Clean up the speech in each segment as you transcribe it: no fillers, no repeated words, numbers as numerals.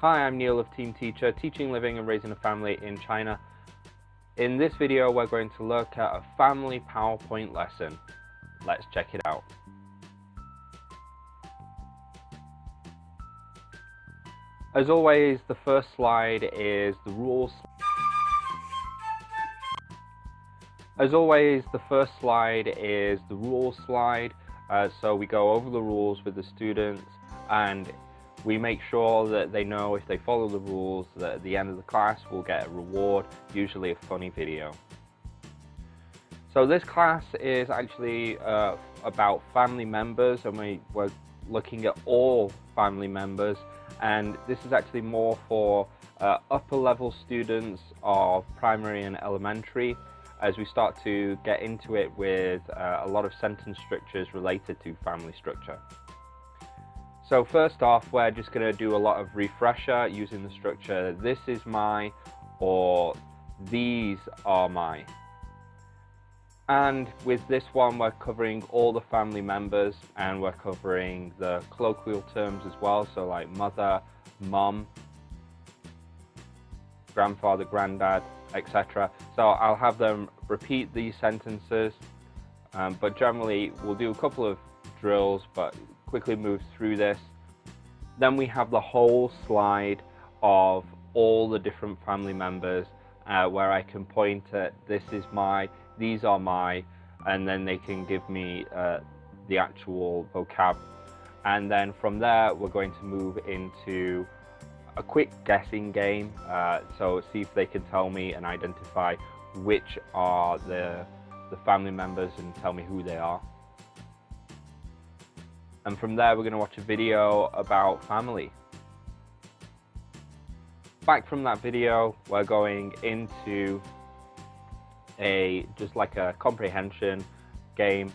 Hi, I'm Neil of Team Teacher, teaching, living and raising a family in China. In this video, we're going to look at a family PowerPoint lesson. Let's check it out. As always, the first slide is the rules. Slide. So we go over the rules with the students and we make sure that they know if they follow the rules that at the end of the class we'll get a reward, usually a funny video. So this class is actually about family members, and we're looking at all family members, and this is actually more for upper level students of primary and elementary, as we start to get into it with a lot of sentence structures related to family structure. So first off, we're just going to do a lot of refresher using the structure "this is my" or "these are my." And with this one, we're covering all the family members, and we're covering the colloquial terms as well, so like mother, mum, grandfather, granddad, etc. So I'll have them repeat these sentences, but generally we'll do a couple of drills, but quickly move through this. Then we have the whole slide of all the different family members where I can point at "this is my," "these are my," and then they can give me the actual vocab. And then from there we're going to move into a quick guessing game, so see if they can tell me and identify which are the family members and tell me who they are. And from there we're going to watch a video about family. Back from that video, we're going into just like a comprehension game,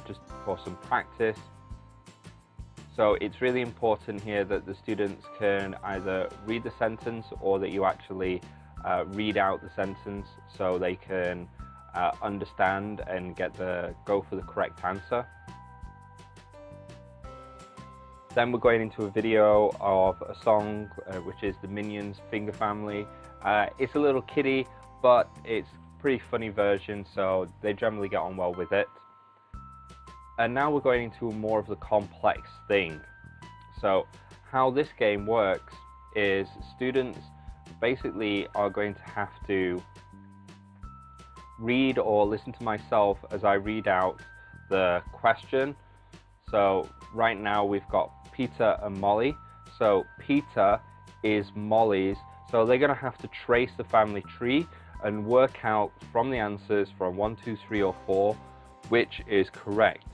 just for some practice. So it's really important here that the students can either read the sentence or that you actually read out the sentence so they can understand and go for the correct answer. Then we're going into a video of a song, which is the Minions Finger Family. It's a little kiddie, but it's a pretty funny version, so they generally get on well with it. And now we're going into more of the complex thing. So how this game works is students basically are going to have to read or listen to myself as I read out the question. So right now we've got Peter and Molly. So Peter is Molly's. So they're going to have to trace the family tree and work out from the answers from 1, 2, 3 or 4 which is correct.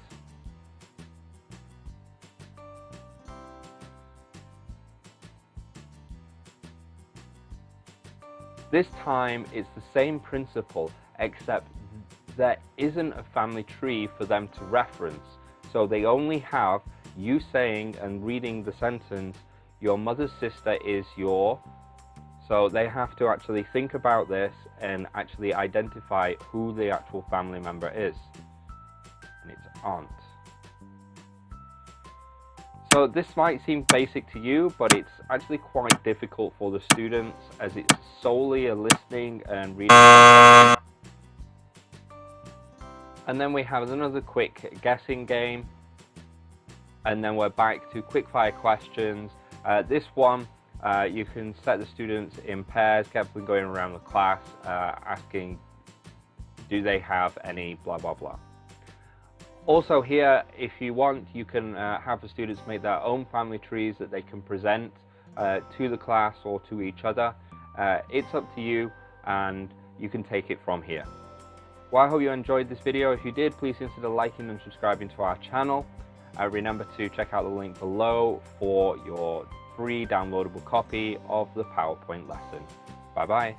This time it's the same principle, except there isn't a family tree for them to reference. So they only have you saying and reading the sentence, "Your mother's sister is your." So they have to actually think about this and actually identify who the actual family member is. And it's aunt. So this might seem basic to you, but it's actually quite difficult for the students as it's solely a listening and reading. And then we have another quick guessing game. And then we're back to quickfire questions. This one, you can set the students in pairs, get them going around the class, asking, do they have any blah, blah, blah. Also here, if you want, you can have the students make their own family trees that they can present to the class or to each other. It's up to you, and you can take it from here. Well, I hope you enjoyed this video. If you did, please consider liking and subscribing to our channel. Remember to check out the link below for your free downloadable copy of the PowerPoint lesson. Bye bye.